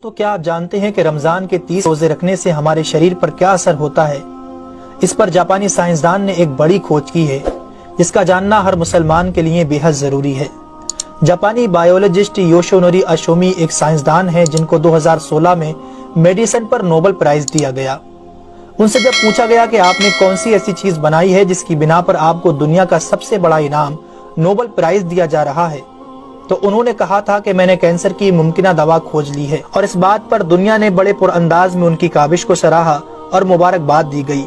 تو کیا آپ جانتے ہیں کہ رمضان کے 30 روزے رکھنے سے ہمارے شریر پر کیا اثر ہوتا ہے؟ اس پر جاپانی سائنسدان نے ایک بڑی کھوج کی ہے جس کا جاننا ہر مسلمان کے لیے بے حد ضروری ہے۔ جاپانی بائیولوجسٹ یوشونوری اشومی ایک سائنسدان ہے جن کو 2016 میں میڈیسن پر نوبل پرائز دیا گیا۔ ان سے جب پوچھا گیا کہ آپ نے کون سی ایسی چیز بنائی ہے جس کی بنا پر آپ کو دنیا کا سب سے بڑا انعام نوبل پرائز دیا جا رہا ہے، تو انہوں نے کہا تھا کہ میں نے کینسر کی ممکنہ دوا کھوج لی ہے، اور اس بات پر دنیا نے بڑے پر انداز میں ان کی کاوش کو سراہا اور مبارکباد دی گئی۔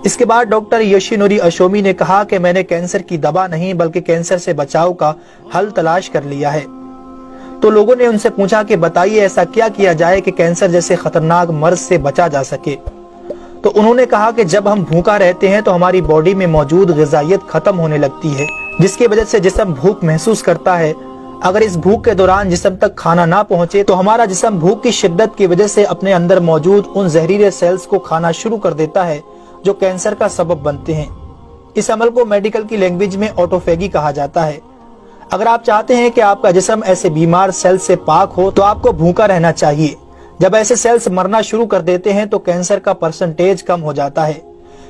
اس کے بعد ڈاکٹر یوشینوری اشومی نے کہا کہ میں نے کینسر کی دوا نہیں بلکہ کینسر سے بچاؤ کا حل تلاش کر لیا ہے۔ تو لوگوں نے ان سے پوچھا کہ بتائیے ایسا کیا کیا جائے کہ کینسر جیسے خطرناک مرض سے بچا جا سکے؟ تو انہوں نے کہا کہ جب ہم بھوکا رہتے ہیں تو ہماری باڈی میں موجود غذائیت ختم ہونے لگتی ہے، جس کی وجہ سے جسم بھوک محسوس کرتا ہے۔ اگر اس بھوک کے دوران جسم تک کھانا نہ پہنچے تو ہمارا جسم بھوک کی شدت کی وجہ سے اپنے اندر موجود ان زہریلے سیلز کو کھانا شروع کر دیتا ہے جو کینسر کا سبب بنتے ہیں۔ اس عمل کو میڈیکل کی لینگویج میں آٹوفیگی کہا جاتا ہے۔ اگر آپ چاہتے ہیں کہ آپ کا جسم ایسے بیمار سیل سے پاک ہو تو آپ کو بھوکا رہنا چاہیے۔ جب ایسے سیلز مرنا شروع کر دیتے ہیں تو کینسر کا پرسنٹیج کم ہو جاتا ہے۔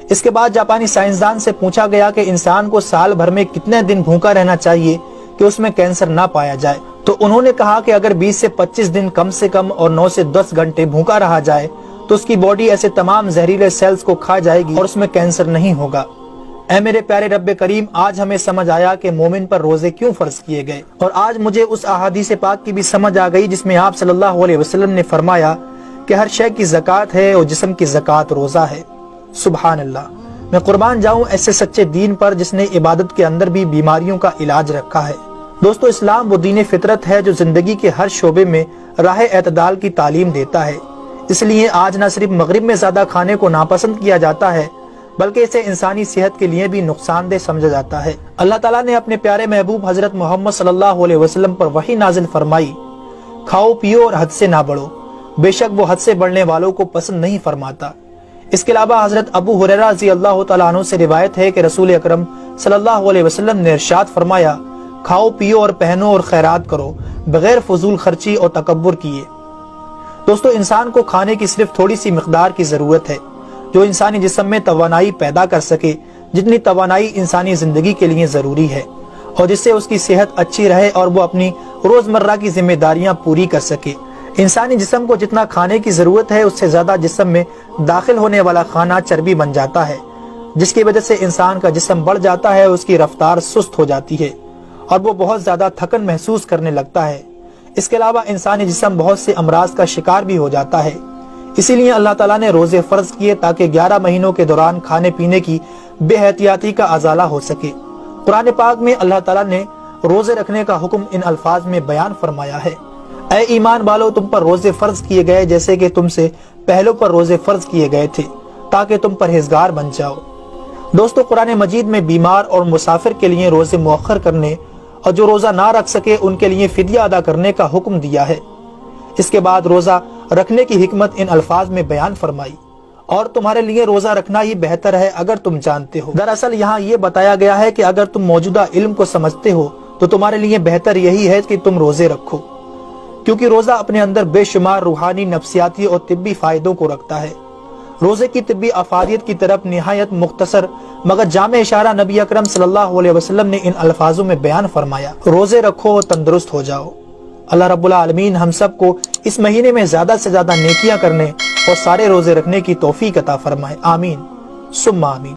اس کے بعد جاپانی سائنسدان سے پوچھا گیا کہ انسان کو سال بھر میں کتنے دن بھوکا رہنا چاہیے کہ اس میں کینسر نہ پایا جائے؟ تو انہوں نے کہا کہ اگر 20 سے 25 دن کم سے کم اور 9 سے 10 گھنٹے بھوکا رہا جائے تو اس کی باڈی ایسے تمام زہریلے سیلز کو کھا جائے گی اور اس میں کینسر نہیں ہوگا۔ اے میرے پیارے رب کریم، آج ہمیں سمجھ آیا کہ مومن پر روزے کیوں فرض کیے گئے، اور آج مجھے اس احادیث پاک کی بھی سمجھ آ گئی جس میں آپ صلی اللہ علیہ وسلم نے فرمایا کہ ہر شے کی زکوٰۃ ہے اور جسم کی زکوٰۃ روزہ ہے۔ سبحان اللہ! میں قربان جاؤں ایسے سچے دین پر جس نے عبادت کے اندر بھی بیماریوں کا علاج رکھا ہے۔ دوستو، اسلام وہ دین فطرت ہے جو زندگی کے ہر شعبے میں راہ اعتدال کی تعلیم دیتا ہے۔ اس لیے آج نہ صرف مغرب میں زیادہ کھانے کو ناپسند کیا جاتا ہے بلکہ اسے انسانی صحت کے لیے بھی نقصان دہ سمجھا جاتا ہے۔ اللہ تعالیٰ نے اپنے پیارے محبوب حضرت محمد صلی اللہ علیہ وسلم پر وحی نازل فرمائی، کھاؤ پیو اور حد سے نہ بڑھو، بے شک وہ حد سے بڑھنے والوں کو پسند نہیں فرماتا۔ اس کے علاوہ حضرت ابو ہریرہ رضی اللہ تعالیٰ عنہ سے روایت ہے کہ رسول اکرم صلی اللہ علیہ وسلم نے ارشاد فرمایا، کھاؤ پیو اور پہنو اور خیرات کرو بغیر فضول خرچی اور تکبر کیے۔ دوستو، انسان کو کھانے کی صرف تھوڑی سی مقدار کی ضرورت ہے جو انسانی جسم میں توانائی پیدا کر سکے، جتنی توانائی انسانی زندگی کے لیے ضروری ہے، اور جس سے اس کی صحت اچھی رہے اور وہ اپنی روزمرہ کی ذمہ داریاں پوری کر سکے۔ انسانی جسم کو جتنا کھانے کی ضرورت ہے اس سے زیادہ جسم میں داخل ہونے والا کھانا چربی بن جاتا ہے، جس کی وجہ سے انسان کا جسم بڑھ جاتا ہے، اس کی رفتار سست ہو جاتی ہے اور وہ بہت زیادہ تھکن محسوس کرنے لگتا ہے۔ اس کے علاوہ انسانی جسم بہت سے امراض کا شکار بھی ہو جاتا ہے۔ اسی لیے اللہ تعالیٰ نے روزے فرض کیے تاکہ 11 مہینوں کے دوران کھانے پینے کی بے احتیاطی کا ازالہ ہو سکے۔ قرآن پاک میں اللہ تعالیٰ نے روزے رکھنے کا حکم ان الفاظ میں بیان فرمایا ہے، اے ایمان والو، تم پر روزے فرض کیے گئے جیسے کہ تم سے پہلوں پر روزے فرض کیے گئے تھے تاکہ تم پرہیزگار بن جاؤ۔ دوستو، قرآن مجید میں بیمار اور مسافر کے لیے روزے مؤخر کرنے اور جو روزہ نہ رکھ سکے ان کے لیے فدیہ ادا کرنے کا حکم دیا ہے۔ اس کے بعد روزہ رکھنے کی حکمت ان الفاظ میں بیان فرمائی، اور تمہارے لیے روزہ رکھنا ہی بہتر ہے اگر تم جانتے ہو۔ دراصل یہاں یہ بتایا گیا ہے کہ اگر تم موجودہ علم کو سمجھتے ہو تو تمہارے لیے بہتر یہی ہے کہ تم روزے رکھو، کیونکہ روزہ اپنے اندر بے شمار روحانی، نفسیاتی اور طبی فائدوں کو رکھتا ہے۔ روزے کی طبی افادیت کی طرف نہایت مختصر مگر جامع اشارہ نبی اکرم صلی اللہ علیہ وسلم نے ان الفاظوں میں بیان فرمایا، روزے رکھو اور تندرست ہو جاؤ۔ اللہ رب العالمین ہم سب کو اس مہینے میں زیادہ سے زیادہ نیکیاں کرنے اور سارے روزے رکھنے کی توفیق عطا فرمائے۔ آمین ثم آمین۔